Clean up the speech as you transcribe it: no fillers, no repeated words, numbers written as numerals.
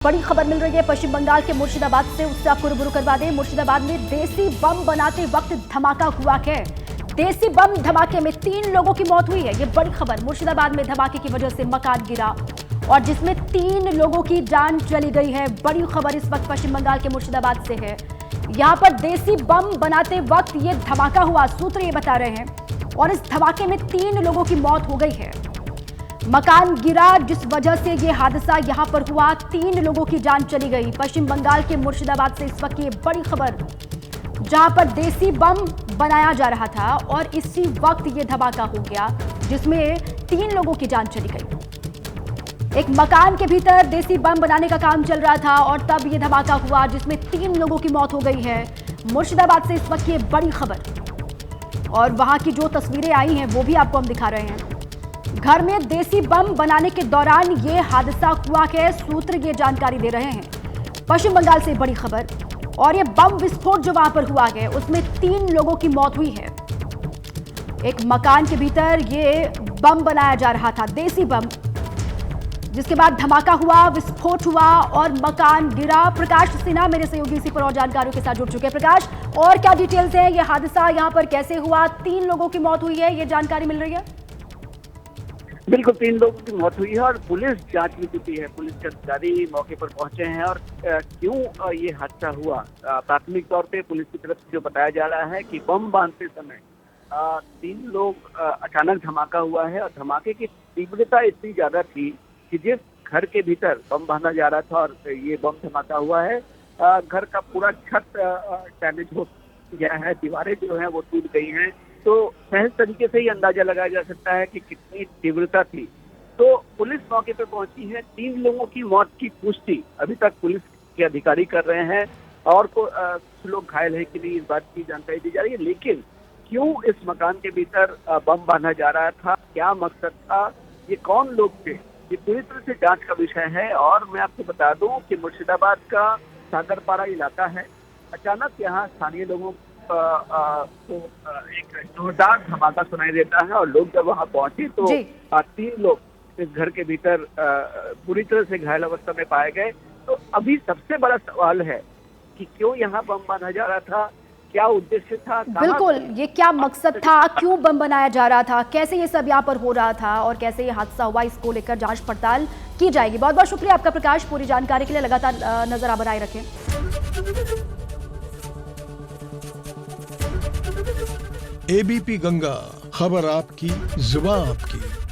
बड़ी खबर मिल रही है पश्चिम बंगाल के मुर्शिदाबाद से, उससे आपको रूबरू करवा दें। मुर्शिदाबाद में देसी बम बनाते वक्त धमाका हुआ है। देसी बम धमाके में 3 लोगों की मौत हुई है। ये बड़ी खबर। मुर्शिदाबाद में धमाके की वजह से मकान गिरा और जिसमें 3 लोगों की जान चली गई है। बड़ी खबर इस वक्त पश्चिम बंगाल के मुर्शिदाबाद से है। यहाँ पर देसी बम बनाते वक्त ये धमाका हुआ, सूत्र ये बता रहे हैं, और इस धमाके में 3 लोगों की मौत हो गई है। मकान गिरा जिस वजह से ये हादसा यहां पर हुआ, 3 लोगों की जान चली गई। पश्चिम बंगाल के मुर्शिदाबाद से इस वक्त ये बड़ी खबर, जहां पर देसी बम बनाया जा रहा था और इसी वक्त ये धमाका हो गया जिसमें 3 लोगों की जान चली गई। एक मकान के भीतर देसी बम बनाने का काम चल रहा था और तब ये धमाका हुआ जिसमें 3 लोगों की मौत हो गई है। मुर्शिदाबाद से इस वक्त ये बड़ी खबर, और वहां की जो तस्वीरें आई हैं वो भी आपको हम दिखा रहे हैं। घर में देसी बम बनाने के दौरान ये हादसा हुआ है, सूत्र ये जानकारी दे रहे हैं। पश्चिम बंगाल से बड़ी खबर, और ये बम विस्फोट जो वहां पर हुआ है उसमें 3 लोगों की मौत हुई है। एक मकान के भीतर ये बम बनाया जा रहा था, देसी बम, जिसके बाद धमाका हुआ, विस्फोट हुआ और मकान गिरा। प्रकाश सिन्हा मेरे सहयोगी इसी पर और जानकारियों के साथ जुड़ चुके हैं। प्रकाश, और क्या डिटेल्स हैं? ये हादसा यहाँ पर कैसे हुआ? 3 लोगों की मौत हुई है, ये जानकारी मिल रही है। बिल्कुल, 3 लोगों की मौत हुई है और पुलिस जांच में जुटी है। पुलिस के अधिकारी मौके पर पहुंचे हैं और क्यों ये हादसा हुआ, प्राथमिक तौर पे पुलिस की तरफ से जो बताया जा रहा है कि बम बांधते समय 3 लोग अचानक धमाका हुआ है और धमाके की तीव्रता इतनी ज्यादा थी कि जिस घर के भीतर बम बांधा जा रहा था और ये बम धमाका हुआ है, घर का पूरा छत डैमेज हो गया है, दीवारें जो है वो टूट गई हैं। तो सहज तरीके से ही अंदाजा लगाया जा सकता है कि कितनी तीव्रता थी। तो पुलिस मौके पर पहुंची है। 3 लोगों की मौत की पुष्टि अभी तक पुलिस के अधिकारी कर रहे हैं और कुछ लोग घायल है कि नहीं इस बात की जानकारी दी जा रही है। लेकिन क्यों इस मकान के भीतर बम बांधा जा रहा था, क्या मकसद था, ये कौन लोग थे, ये पूरी तरह से जांच का विषय है। और मैं आपको बता दूं कि मुर्शिदाबाद का सागरपारा इलाका है। अचानक यहाँ स्थानीय लोगों को एक जोरदार धमाका सुनाई देता है और लोग जब वहां पहुंचे तो 3 लोग इस घर के भीतर बुरी तरह से घायल अवस्था में पाए गए। तो अभी सबसे बड़ा सवाल है कि क्यों यहाँ बम बांधा जा रहा था, क्या उद्देश्य था? बिल्कुल, ये क्या मकसद था, क्यों बम बनाया जा रहा था, कैसे ये सब यहाँ पर हो रहा था और कैसे ये हादसा हुआ, इसको लेकर जांच पड़ताल की जाएगी। बहुत बहुत शुक्रिया आपका प्रकाश, पूरी जानकारी के लिए लगातार नजर आप बनाए रखें। एबीपी गंगा, खबर आपकी, जुबान आपकी।